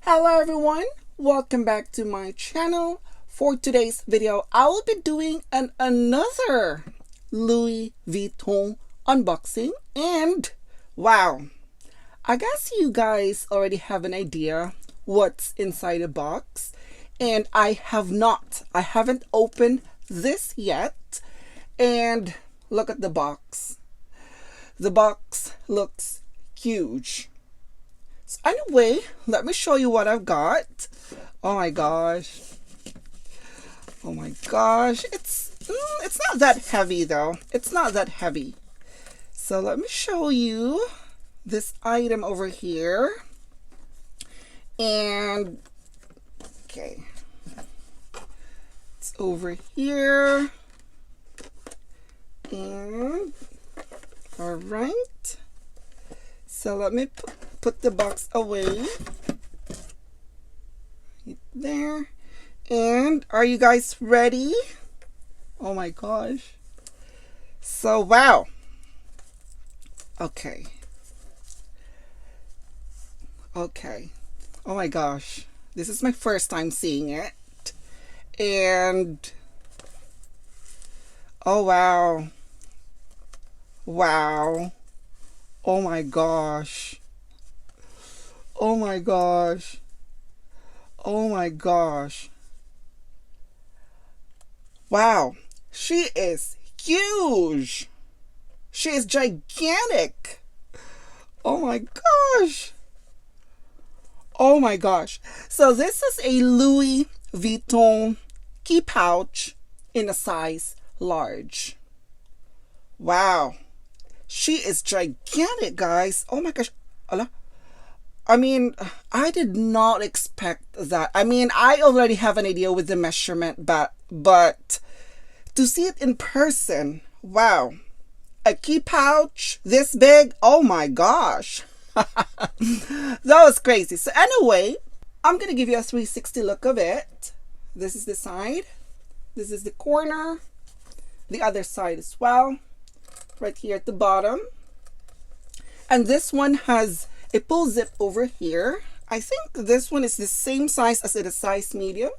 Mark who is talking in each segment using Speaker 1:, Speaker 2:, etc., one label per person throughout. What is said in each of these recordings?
Speaker 1: Hello everyone, welcome back to my channel. For today's video, I will be doing another Louis Vuitton unboxing, and wow, I guess you guys already have an idea what's inside the box, and I haven't opened this yet. And look at the box. The box looks huge. So anyway, let me show you what I've got. Oh my gosh. Oh my gosh. It's not that heavy though. It's not that heavy. So let me show you this item over here. And okay. It's over here. And all right. So let me put the box away right there. And are you guys ready? Oh my gosh. So wow. Okay. Oh my gosh. This is my first time seeing it. And oh wow. Wow. Oh my gosh. Oh my gosh. Oh my gosh. Wow. She is huge. She is gigantic. Oh my gosh. Oh my gosh. So this is a Louis Vuitton key pouch in a size large. Wow. She is gigantic, guys. Oh my gosh. I mean, I did not expect that. I mean, I already have an idea with the measurement, but to see it in person, wow. A key pouch this big, oh my gosh. That was crazy. So anyway, I'm going to give you a 360 look of it. This is the side. This is the corner. The other side as well. Right here at the bottom. And this one has a pull zip over here. I think this one is the same size as it is size medium.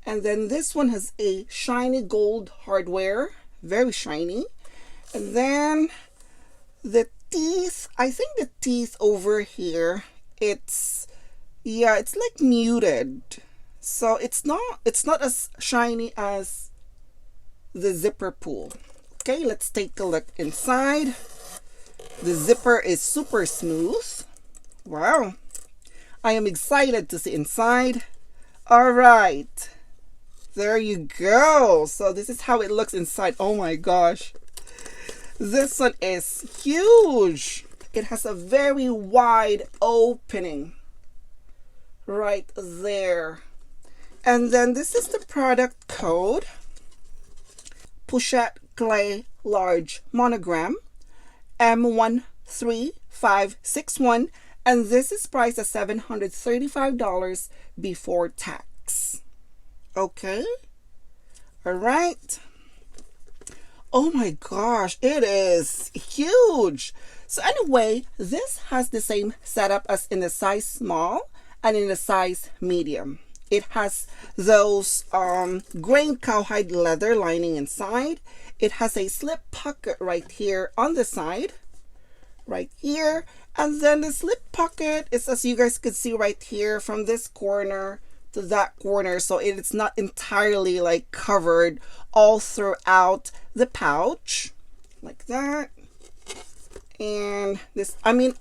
Speaker 1: And then this one has a shiny gold hardware. Very shiny. And then the teeth, I think the teeth over here, it's like muted. So it's not as shiny as the zipper pull. Okay, let's take a look inside. The zipper is super smooth. Wow. I am excited to see inside. All right. There you go. So this is how it looks inside. Oh my gosh. This one is huge. It has a very wide opening right there. And then this is the product code. Pochette Clay Large Monogram M13561, and this is priced at $735 before tax. Okay. All right. Oh my gosh, it is huge. So anyway, this has the same setup as in the size small and in the size medium. It has those grain cowhide leather lining inside. It has a slip pocket right here on the side, right here. And then the slip pocket is, as you guys could see right here, from this corner to that corner. So it's not entirely like covered all throughout the pouch, like that. And this, I mean,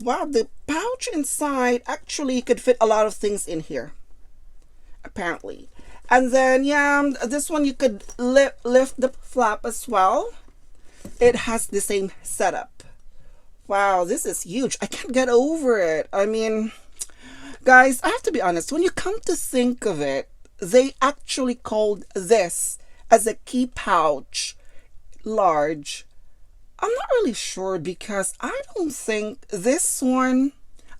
Speaker 1: wow, the pouch inside actually could fit a lot of things in here. Apparently. And then yeah, this one you could lift the flap as well. It has the same setup. Wow, this is huge. I can't get over it. I mean, guys, I have to be honest, when you come to think of it, they actually called this as a key pouch large. I'm not really sure because I don't think this one,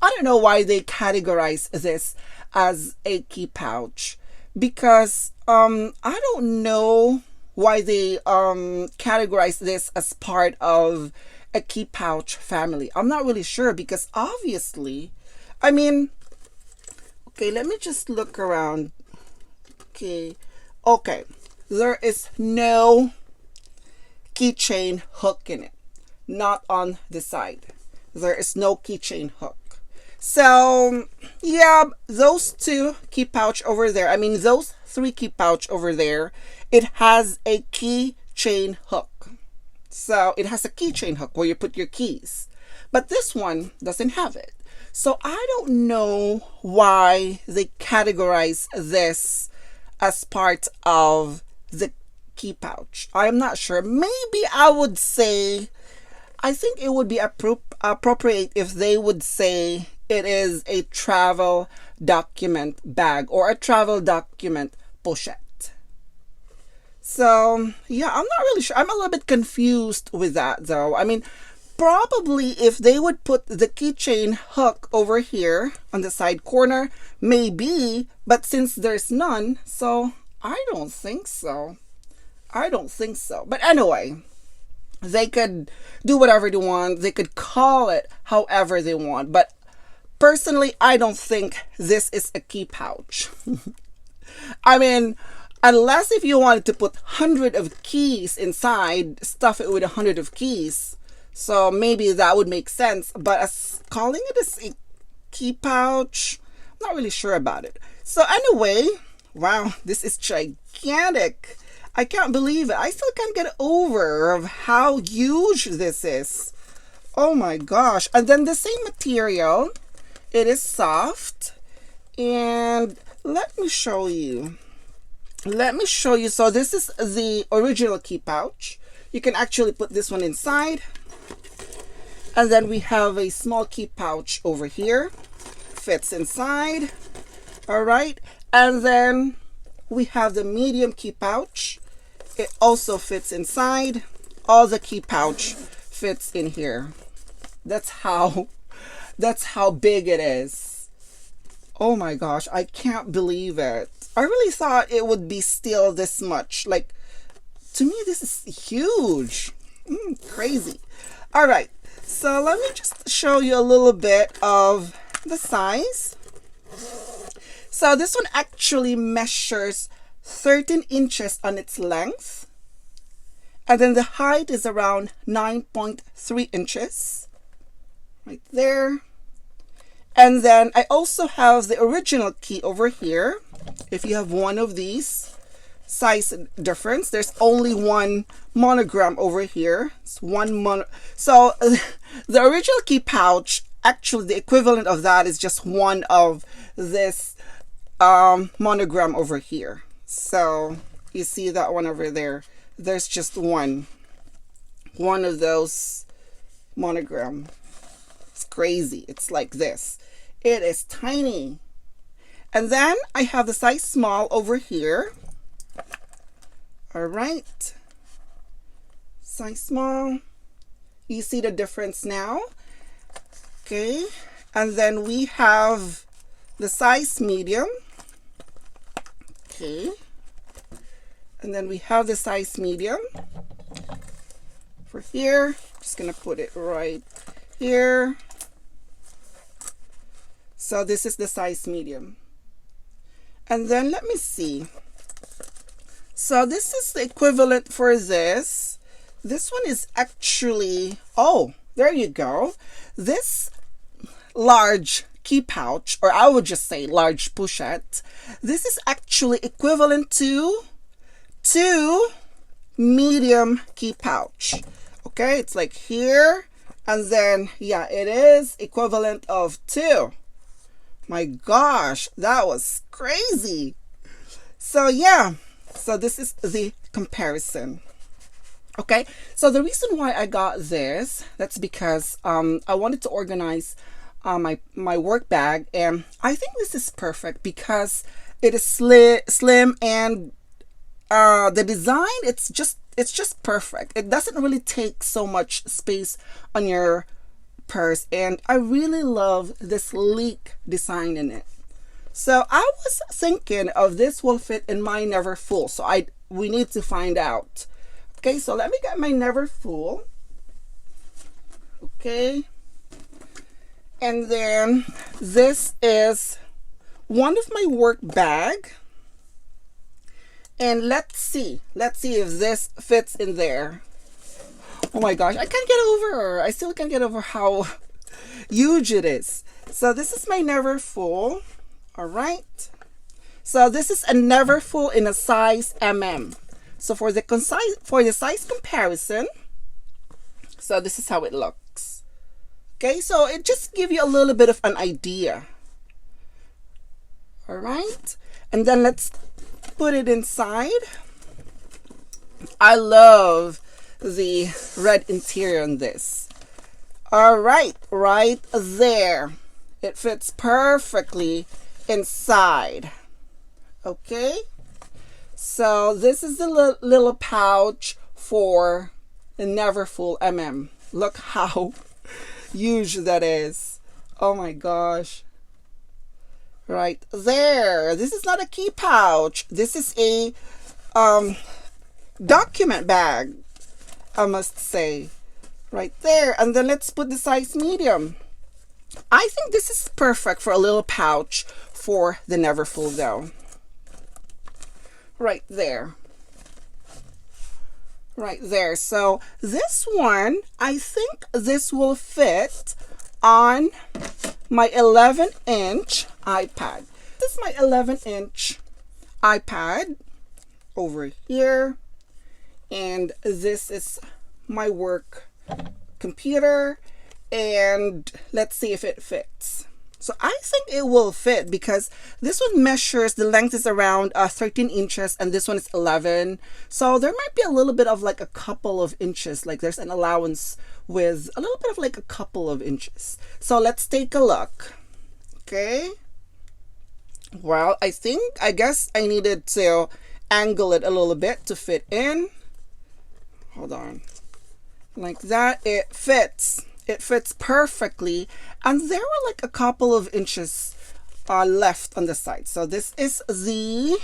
Speaker 1: I don't know why they categorize this as a key pouch, because I don't know why they categorize this as part of a key pouch family. I'm not really sure because obviously, I mean, Okay, let me just look around. Okay. Okay. There is no keychain hook in it. Not on the side. There is no keychain hook. So, yeah, those two key pouch over there, I mean, those three key pouch over there, it has a keychain hook. So, it has a keychain hook where you put your keys. But this one doesn't have it. So, I don't know why they categorize this as part of the key pouch. I'm not sure. Maybe I would say, I think it would be appropriate if they would say it is a travel document bag or a travel document pochette. So, yeah, I'm not really sure. I'm a little bit confused with that though. I mean, probably if they would put the keychain hook over here on the side corner, maybe, but since there's none, so I don't think so. I don't think so. But anyway, they could do whatever they want. They could call it however they want. But personally, I don't think this is a key pouch. I mean, unless if you wanted to put 100 of keys inside, stuff it with 100 of keys. So maybe that would make sense. But as calling it as a key pouch, I'm not really sure about it. So anyway, wow, this is gigantic. I can't believe it. I still can't get over of how huge this is. Oh my gosh. And then the same material. It is soft. And let me show you. Let me show you. So this is the original key pouch. You can actually put this one inside. And then we have a small key pouch over here. Fits inside. All right. And then we have the medium key pouch. It also fits inside. All the key pouch fits in here. That's how big it is. Oh my gosh, I can't believe it. I really thought it would be still this much. Like, to me, this is huge. Crazy. All right, so let me just show you a little bit of the size. So this one actually measures 13 inches on its length. And then the height is around 9.3 inches. Right there. And then I also have the original key over here. If you have one of these, size difference. There's only one monogram over here. It's one So the original key pouch, actually the equivalent of that is just one of this monogram over here. So you see that one over there. There's just one of those monogram. It's crazy. It's like this. It is tiny. And then I have the size small over here. All right. Size small. You see the difference now? Okay. And then we have the size medium. Okay. And then we have the size medium for here. Just gonna put it right here. So this is the size medium. And then let me see. So this is the equivalent for this. This one is actually, oh, there you go. This large key pouch, or I would just say large pochette, this is actually equivalent to 2 medium key pouch. Okay, it's like here, and then yeah, it is equivalent of 2. My gosh, that was crazy. So yeah, so this is the comparison. Okay, so the reason why I got this, that's because I wanted to organize my work bag, and I think this is perfect because it is slim, and the design, it's just perfect. It doesn't really take so much space on your purse, and I really love this sleek design in it. So I was thinking of this will fit in my Never Full, so we need to find out. Okay, so let me get my Never Full. Okay, and then this is one of my work bag. And let's see if this fits in there. Oh my gosh, I can't get over. I still can't get over how huge it is. So this is my Never Full. All right. So this is a Never Full in a size MM. So for the size comparison, so this is how it looks. Okay, so it just gives you a little bit of an idea. All right, and then let's put it inside. I love the red interior on this. All right, right there. It fits perfectly inside. Okay, so this is the little pouch for the Never Full MM. Look how huge that is. Oh my gosh. Right there. This is not a key pouch. This is a document bag, I must say. Right there. And then let's put the size medium. I think this is perfect for a little pouch for the Never Full though. Right there. Right there. So this one, I think this will fit on my 11-inch iPad. This is my 11-inch iPad over here. And this is my work computer. And let's see if it fits. So I think it will fit because this one measures, the length is around 13 inches and this one is 11. So there might be a little bit of like a couple of inches, like there's an allowance with a little bit of like a couple of inches. So let's take a look. Okay. Well, I guess I needed to angle it a little bit to fit in. Hold on. Like that, it fits. It fits perfectly, and there were like a couple of inches left on the side. So this is the,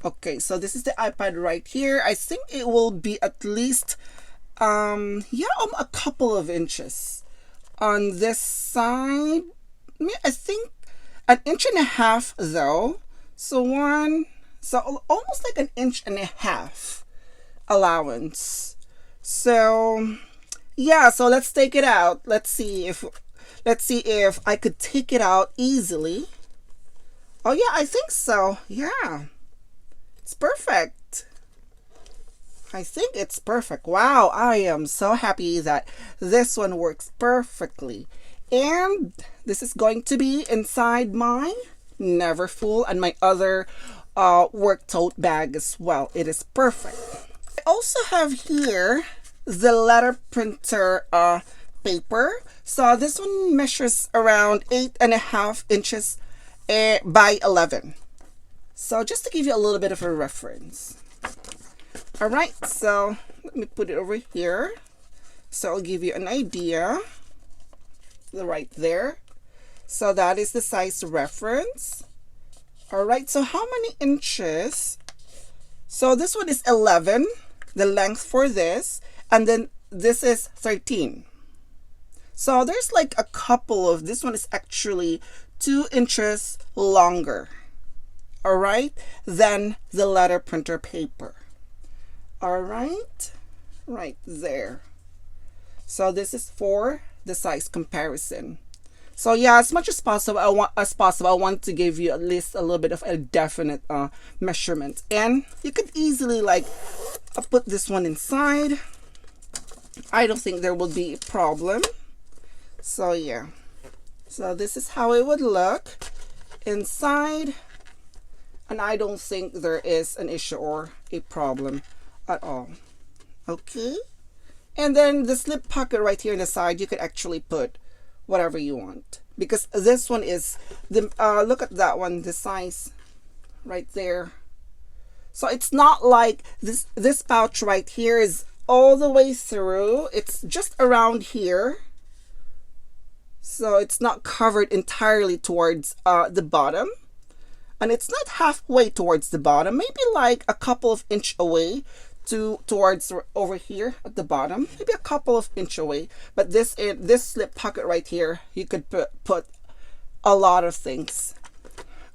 Speaker 1: okay, so this is the iPad right here. I think it will be at least, a couple of inches on this side. I think an inch and a half though. So almost like an inch and a half allowance. So yeah, so let's take it out. Let's see if I could take it out easily. Oh yeah, I think so. Yeah. It's perfect. I think it's perfect. Wow, I am so happy that this one works perfectly. And this is going to be inside my Never Full and my other work tote bag as well. It is perfect. I also have here the letter printer paper. So this one measures around 8.5 inches by 11. So just to give you a little bit of a reference. All right, so let me put it over here. So I'll give you an idea. Right there. So that is the size reference. All right, so how many inches? So this one is 11, the length for this. And then this is 13. So there's like a couple of, this one is actually 2 inches longer, all right, than the letter printer paper. All right, right there. So this is for the size comparison. So yeah, as much as possible, I want to give you at least a little bit of a definite measurement. And you could easily like put this one inside. I don't think there will be a problem. So yeah, so this is how it would look inside, and I don't think there is an issue or a problem at all. Okay, and then the slip pocket right here on the side, you could actually put whatever you want, because this one is the look at that one, the size right there. So it's not like this pouch right here is all the way through. It's just around here, so it's not covered entirely towards the bottom, and it's not halfway towards the bottom, maybe like a couple of inch away towards over here at the bottom, maybe a couple of inch away. But this slip pocket right here, you could put a lot of things.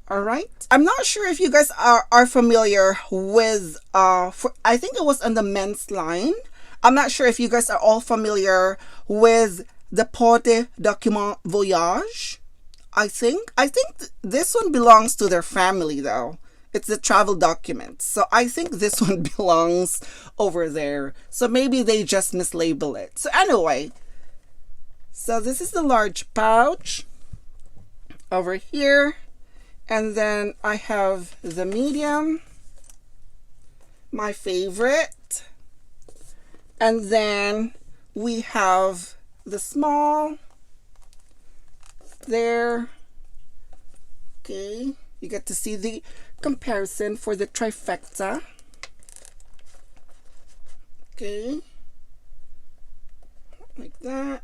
Speaker 1: All right. I'm not sure if you guys are familiar with I think it was on the men's line. I'm not sure if you guys are all familiar with the Porte Document Voyage. I think this one belongs to their family though. It's the travel documents. So I think this one belongs over there. So maybe they just mislabel it. So anyway, so this is the large pouch over here. And then I have the medium, my favorite. And then we have the small there. Okay, you get to see the comparison for the trifecta. Okay, like that.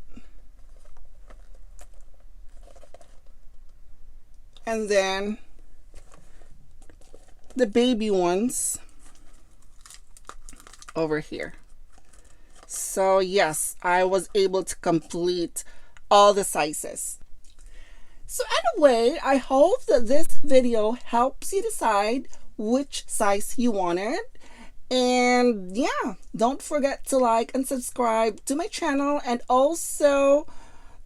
Speaker 1: And then the baby ones over here. So yes, I was able to complete all the sizes. So anyway, I hope that this video helps you decide which size you wanted. And yeah, don't forget to like and subscribe to my channel. And also,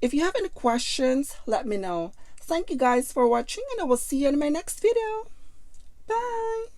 Speaker 1: if you have any questions, let me know. Thank you guys for watching, and I will see you in my next video. Bye!